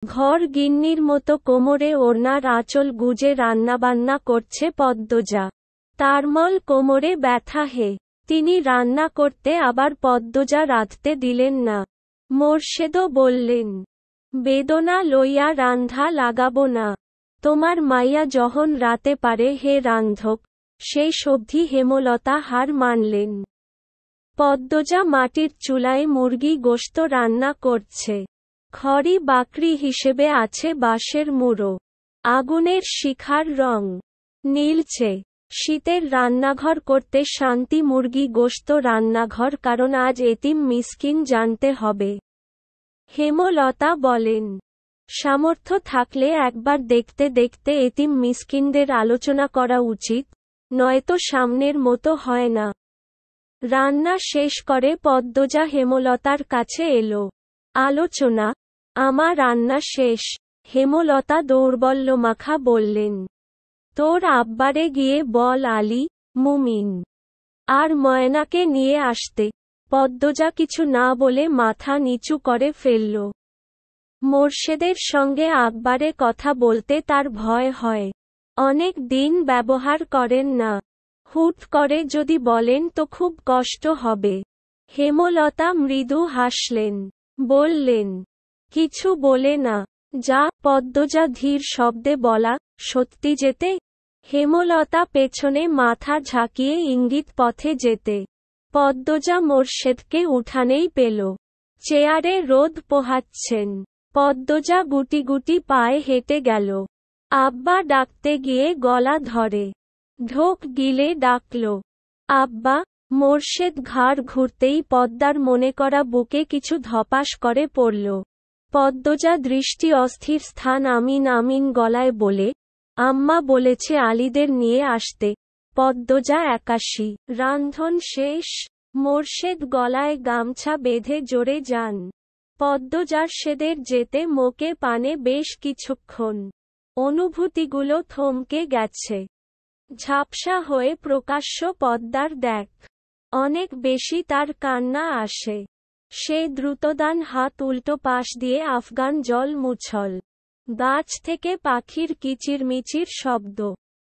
ঘর গিন্নির মতো কোমরে ওড়নার আঁচল গুজে রান্নাবান্না করছে পদ্মজা। তারমল কোমরে ব্যথা হে। তিনি রান্না করতে আবার পদ্মজা রাঁধতে দিলেন না। মোর্শেদও বললেন, বেদনা লইয়া রান্ধা লাগাবো না। তোমার মাইয়া যখন রাতে পারে হে রান্ধক। সেই সবধি হেমলতা হার মানলেন। পদ্মজা মাটির চুলায় মুরগি গোশত রান্না করছে। খড়ি বাকরি হিসেবে আছে বাঁশের মুড়ো। আগুনের শিখার রং নীলচে। শীতের রান্নাঘর করতে শান্তি মুরগি গোশত রান্নাঘর, কারণ আজ এতিম মিসকিন জানতে হবে। হেমলতা বলেন, সামর্থ্য থাকলে একবার দেখতে দেখতে এতিম মিসকিনদের আলোচনা করা উচিত, নয়তো সামনের মতো হয় না। রান্না শেষ করে পদ্মজা হেমলতার কাছে এলো। আলোচনা, আমার রান্না শেষ। হেমলতা দৌর্বল্যমাখা বললেন, তোর আব্বারে গিয়ে বল আলী, মুমিন আর ময়নাকে নিয়ে আসতে। পদ্মজা কিছু না বলে মাথা নিচু করে ফেলল। মোর্শেদের সঙ্গে আকবারে কথা বলতে তার ভয় হয়। অনেক দিন ব্যবহার করেন না। হুট করে যদি বলেন তো খুব কষ্ট হবে। হেমলতা মৃদু হাসলেন। বললেন, কিছু বলে না। যা। পদ্মজা ধীর শব্দে বলা, সত্যি যেতে? হেমলতা পেছনে মাথা ঝাঁকিয়ে ইঙ্গিত পথে যেতে। পদ্মজা মোর্শেদকে উঠানেই পেল। চেয়ারে রোদ পোহাচ্ছেন। পদ্মজা গুটি গুটি পায়ে হেঁটে গেল। আব্বা ডাকতে গিয়ে গলা ধরে। ঢোক গিলে ডাকল, আব্বা। মোর্শেদ ঘাড় ঘুরতেই পদ্মার মনে করা বুকে কিছু ধপাস করে পড়ল। পদ্মজা দৃষ্টি অস্থির স্থান আমিন আমিন গলায় বলে, আম্মা বলেছে আলীদের নিয়ে আসতে। পদ্মজা ৮১। রান্ধন শেষ? মোর্শেদ গলায় গামছা বেঁধে জোরে যান। পদ্মজার সেদের যেতে মোকে পানে বেশ কিছুক্ষণ। অনুভূতিগুলো থমকে গেছে। ঝাপসা হয়ে প্রকাশ্য পদ্মার দেখ। অনেক বেশি তার কান্না আসে। সে দ্রুতদান হাত উল্টো পাশ দিয়ে আফগান জল মুছল। গাছ থেকে পাখির কিচিরমিচির শব্দ।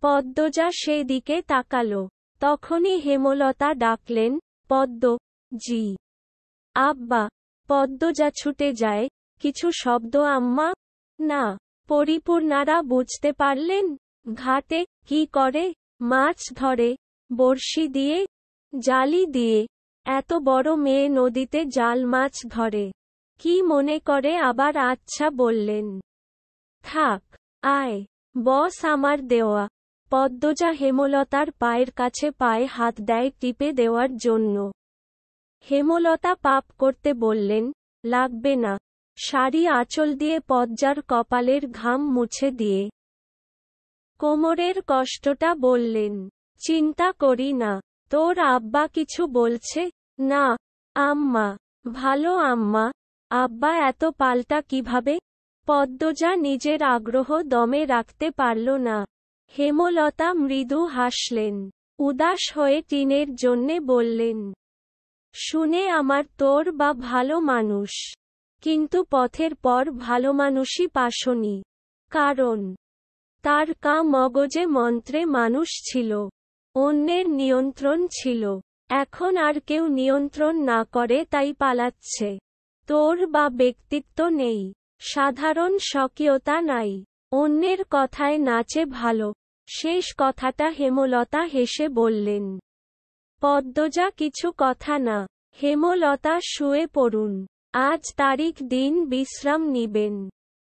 পদ্মজা সেদিকে তাকালো। তখনই হেমলতা ডাকলেন, পদ্ম, জি। আব্বা। পদ্মজা ছুটে যায়, কিছু শব্দ আম্মা? না। পরিপূর্ণারা বুঝতে পারলেন। ঘাটে কি করে? মাছ ধরে। বড়শি দিয়ে? জালি দিয়ে। এত বড় মেয়ে নদীতে জাল মাছ ধরে। কি মনে করে আবার আচ্ছা বললেন। থাক। আয়। বস আমার দেওয়া। পদ্মজা হেমলতার পায়ের কাছে পায়ে হাত দেয় টিপে দেওয়ার জন্য। হেমলতা পাপ করতে বললেন, লাগবে না। শাড়ি আঁচল দিয়ে পদ্মার কপালের ঘাম মুছে দিয়ে কোমরের কষ্টটা বললেন, চিন্তা করি না। তোর আব্বা কিছু বলছে? না। আম্মা। ভালো আম্মা। আব্বা এত পাল্টা কিভাবে? পদ্মজা নিজের আগ্রহ দমে রাখতে পারল না। হেমলতা মৃদু হাসলেন। উদাস হয়ে টিনের জন্যে বললেন, শুনে আমার তোর বা ভালো মানুষ। কিন্তু পথের পর ভালো মানুষই পাসনি। কারণ তার মগজে মন্ত্রে মানুষ ছিল। অন্যের নিয়ন্ত্রণ ছিল। এখন আর কেউ নিয়ন্ত্রণ না করে তাই পালাচ্ছে। তোর বা ব্যক্তিত্ব নেই। সাধারণ স্বকীয়তা নাই। অন্যের কথায় নাচে ভালো। শেষ কথাটা হেমলতা হেসে বললেন। পদ্মজা কিছু কথা না। হেমলতা শুয়ে পড়ুন। আজ তারিখ দিন বিশ্রাম নিবেন।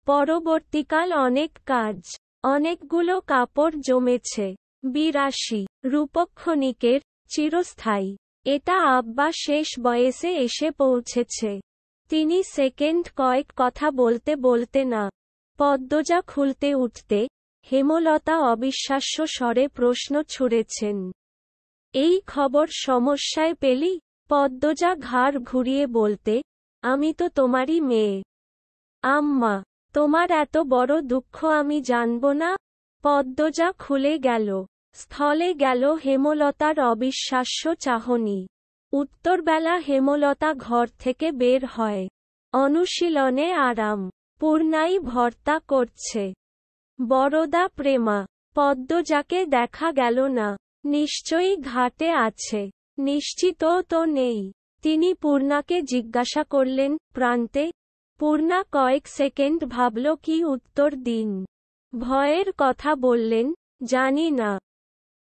পরবর্তীকাল অনেক কাজ। অনেকগুলো কাপড় জমেছে। ৮২ রূপক্ষণিকের, চিরস্থায়ী। এটা আব্বা শেষ বয়সে এসে পৌঁছেছে। তিনি সেকেন্ড কয়েক কথা বলতে বলতে না। পদ্মজা খুলতে উঠতে, হেমলতা অবিশ্বাস্য স্বরে প্রশ্ন ছুড়েছেন, এই খবর সমস্যায় পেলি? পদ্মজা ঘাড় ঘুরিয়ে বলতে, আমি তো তোমারই মেয়ে। আম্মা। তোমার এত বড় দুঃখ আমি জানব না? পদ্মজা খুলে গেল। স্থলে গেল হেমলতার অবিশ্বাস্য চাহনি। উত্তরবেলা হেমলতা ঘর থেকে বের হয়। অনুশীলনে আরাম। পূর্ণাই ভর্তা করছে। বরদা প্রেমা। পদ্মজাকে দেখা গেল না। নিশ্চয়ই ঘাটে আছে। নিশ্চিত তো নেই। তিনি পূর্ণাকে জিজ্ঞাসা করলেন, প্রান্তে? পূর্ণা কয়েক সেকেন্ড ভাবল কি উত্তর দিন। ভয়ের কথা বললেন, জানি না।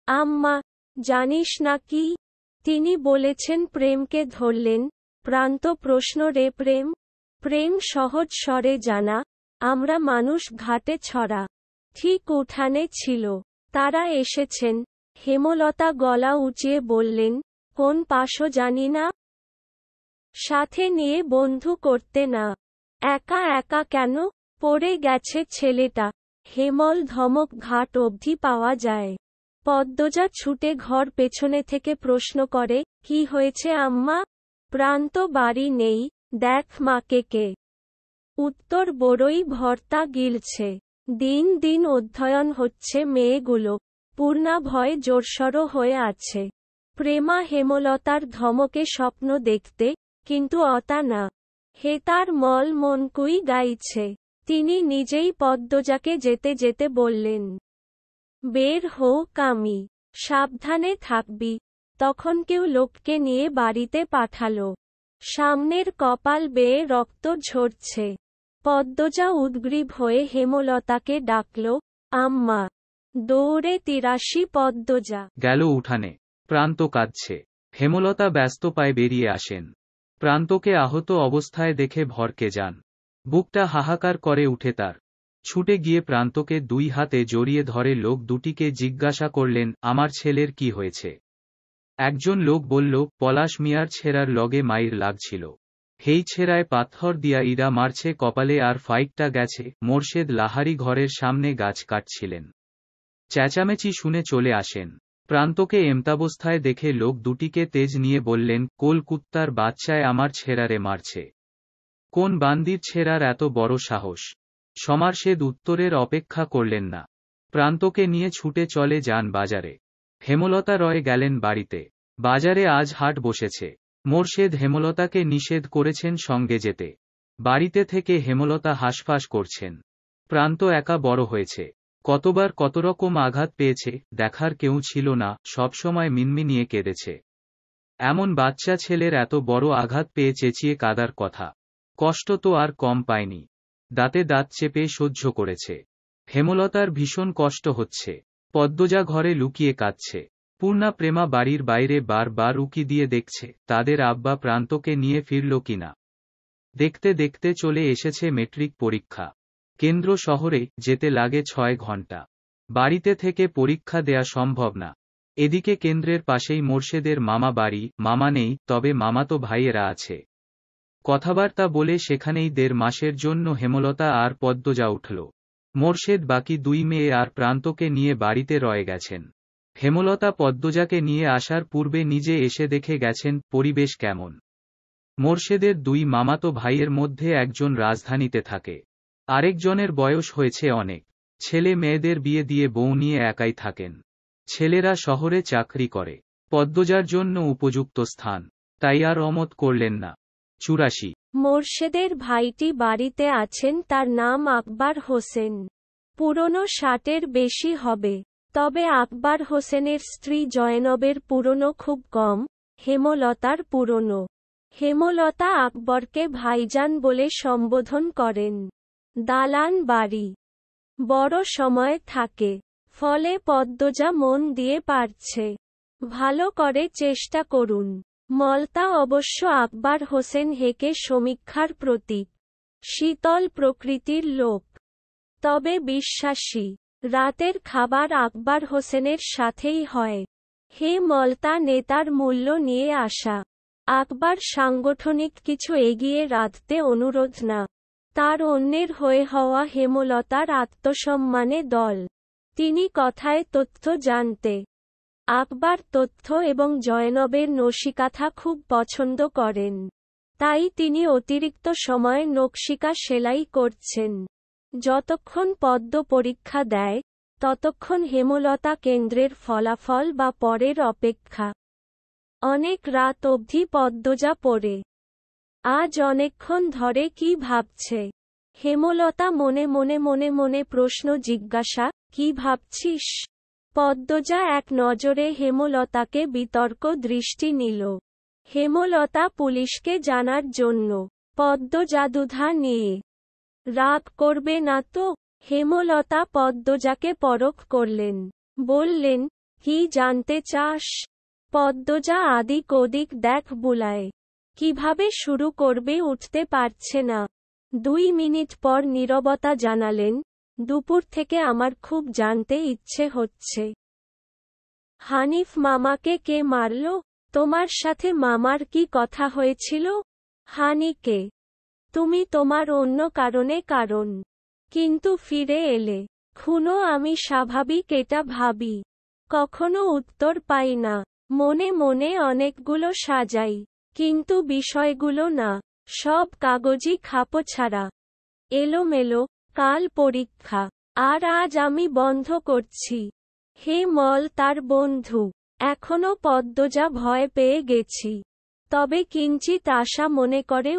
আম্মা, জানিস না কি? তিনি বলেছেন প্রেমকে ধরলেন। প্রান্ত প্রশ্ন রে প্রেম? প্রেম সহজ স্বরে জানা, আমরা মানুষ ঘাটে ছড়া। ঠিক উঠানে ছিল। তারা এসেছেন। হেমলতা গলা উঁচিয়ে বললেন, কোন পাশও জানি না। সাথে নিয়ে বন্ধু করতে না। একা একা কেন? পড়ে গেছে ছেলেটা। হেমল ধমক ঘাট অবধি পাওয়া যায়। পদ্মজা ছুটে ঘর পেছনে থেকে প্রশ্ন করে, কি হয়েছে আম্মা? প্রান্ত বাড়ি নেই, দেখ মাকে কে। উত্তর বড়ই ভর্তা গিলছে। দিন দিন অধ্যয়ন হচ্ছে মেয়েগুলো। পূর্ণা ভয়ে জোরসড়ো হয়ে আছে। প্রেমা হেমলতার ধমকে স্বপ্ন দেখতে, কিন্তু অতা না। হে তার মল মনকুই গাইছে। তিনি নিজেই পদ্মজাকে যেতে যেতে বললেন, বের হো কামি। সাবধানে থাকবি। তখন কেউ লোককে নিয়ে বাড়িতে পাঠালো। সামনের কপাল বেয়ে রক্ত ঝরছে। পদ্মজা উদ্গ্রীব হয়ে হেমলতাকে ডাকল, আম্মা। দৌড়ে ৮৩ পদ্মজা গেল উঠানে। প্রান্ত কাঁদছে। হেমলতা ব্যস্ত পায়ে বেরিয়ে আসেন। প্রান্তকে আহত অবস্থায় দেখে ভরকে যান। বুকটা হাহাকার করে উঠে তার। ছুটে গিয়ে প্রান্তকে দুই হাতে জড়িয়ে ধরে লোক দুটিকে জিজ্ঞাসা করলেন, আমার ছেলের কি হয়েছে? একজন লোক বলল, পলাশ মিয়ার ছেঁড়ার লগে মাইর লাগছিল। হেই ছেঁড়ায় পাথর দিয়া ইরা মারছে কপালে আর ফাইটটা গেছে। মোরশেদ লাহারি ঘরের সামনে গাছ কাটছিলেন। চেঁচামেচি শুনে চলে আসেন। প্রান্তকে এমতাবস্থায় দেখে লোক দুটিকে তেজ নিয়ে বললেন, কোল কুত্তার বাচ্চায় আমার ছেঁড়ারে মারছে। কোন বান্দির ছেঁড়ার এত বড় সাহস? সমারশেদ উত্তরের অপেক্ষা করলেন না। প্রান্তকে নিয়ে ছুটে চলে যান বাজারে। হেমলতা রয়ে গেলেন বাড়িতে। বাজারে আজ হাট বসেছে। মোরশেদ হেমলতাকে নিষেধ করেছেন সঙ্গে যেতে। বাড়িতে থেকে হেমলতা হাঁসফাঁস করছেন। প্রান্ত একা বড় হয়েছে। কতবার কতরকম আঘাত পেয়েছে, দেখার কেউ ছিল না, সবসময় মিনমিনিয়ে কেঁদেছে। এমন বাচ্চা ছেলের এত বড় আঘাত পেয়ে চেঁচিয়ে কাঁদার কথা। কষ্ট তো আর কম পায়নি। দাঁতে দাঁত চেপে সহ্য করেছে। হেমলতার ভীষণ কষ্ট হচ্ছে। পদ্মজা ঘরে লুকিয়ে কাঁদছে। পূর্ণা প্রেমা বাড়ির বাইরে বার উকি দিয়ে দেখছে তাদের আব্বা প্রান্তকে নিয়ে ফিরল কিনা। দেখতে দেখতে চলে এসেছে মেট্রিক পরীক্ষা। কেন্দ্র শহরে যেতে লাগে ৬ ঘন্টা। বাড়িতে থেকে পরীক্ষা দেয়া সম্ভব না। এদিকে কেন্দ্রের পাশেই মোরশেদের মামা বাড়ি। মামা নেই, তবে মামাতো ভাইয়েরা আছে। কথাবার্তা বলে সেখানেই ১.৫ মাসের জন্য হেমলতা আর পদ্মজা উঠল। মোরশেদ বাকি ২ মেয়ে আর প্রান্তকে নিয়ে বাড়িতে রয়ে গেছেন। হেমলতা পদ্মজাকে নিয়ে আসার পূর্বে নিজে এসে দেখে গেছেন পরিবেশ কেমন। মোরশেদের ২ মামাতো ভাইয়ের মধ্যে একজন রাজধানীতে থাকে। আরেকজনের বয়স হয়েছে অনেক। ছেলে মেয়েদের বিয়ে দিয়ে বউ নিয়ে একাই থাকেন। ছেলেরা শহরে চাকরি করে। পদ্মজার জন্য উপযুক্ত স্থান, তাই আর অমত করলেন না। ৮৪। মোরশেদের ভাইটি বাড়িতে আছেন। তার নাম আকবর হোসেন। পুরনো ৬০-এর বেশি হবে। তবে আকবর হোসেনের স্ত্রী জয়নবের পুরনো খুব কম, হেমলতার পুরনো। হেমলতা আকবরকে ভাইজান বলে সম্বোধন করেন। দালান বাড়ি। বড় সময় থাকে। ফলে পদ্মজা মন দিয়ে পারছে। ভালো করে চেষ্টা করুন। মলতা অবশ্য আকবর হোসেন হেকে সমীক্ষার প্রতীক। শীতল প্রকৃতির লোক। তবে বিশ্বাসী। রাতের খাবার আকবর হোসেনের সাথেই হয়। হে মলতা নেতার মূল্য নিয়ে আসা। আকবর সাংগঠনিক কিছু এগিয়ে রাখতে অনুরোধ না। তার অন্যের হয়ে হওয়া হেমলতার আত্মসম্মানে দল। তিনি কথায় তথ্য জানতে। আকবর তথ্য এবং জয়নবের নকশিকাঁথা খুব পছন্দ করেন। তাই তিনি অতিরিক্ত সময় নকশিকা সেলাই করছেন। যতক্ষণ পদ্ম পরীক্ষা দেয়, ততক্ষণ হেমলতা কেন্দ্রের ফলাফল বা পরের অপেক্ষা। অনেক রাত অবধি পদ্মজা পড়ে। আজ অনেকক্ষণ ধরে কি ভাবছে। হেমলতা মনে মনে প্রশ্ন জিজ্ঞাসা, কি ভাবছিস? পদ্মজা এক নজরে হেমলতাকে বিতর্ক দৃষ্টি নিল। হেমলতা পুলিশকে জানার জন্য। পদ্মজা দ্বিধা নিয়ে। রাগ করবে না তো? হেমলতা পদ্মজাকে পরখ করলেন। বললেন, কি জানতে চাস? পদ্মজা আদিক ওদিক দেখ বুলায়। কিভাবে শুরু করবে উঠতে পারছে না। 2 মিনিট পর নীরবতা জানালেন, দুপুর থেকে আমার খুব জানতে ইচ্ছে হচ্ছে। হানিফ মামাকে কে মারল? তোমার সাথে মামার কি কথা হয়েছিল? হানিকে। তুমি তোমার অন্য কারণ। কিন্তু ফিরে এলে। খুনো আমি স্বাভাবিক এটা ভাবি। কখনো উত্তর পাই না। মনে অনেকগুলো সাজাই। কিন্তু বিষয়গুলো না। সব কাগজি খাপছাড়া। এলোমেলো, কাল পরীক্ষা। আর আজ আমি বন্ধ করছি। হে মল তার বন্ধু। এখনো পদ্মজা ভয় পেয়ে গেছি। তবে কিঞ্চিত আশা মনে করে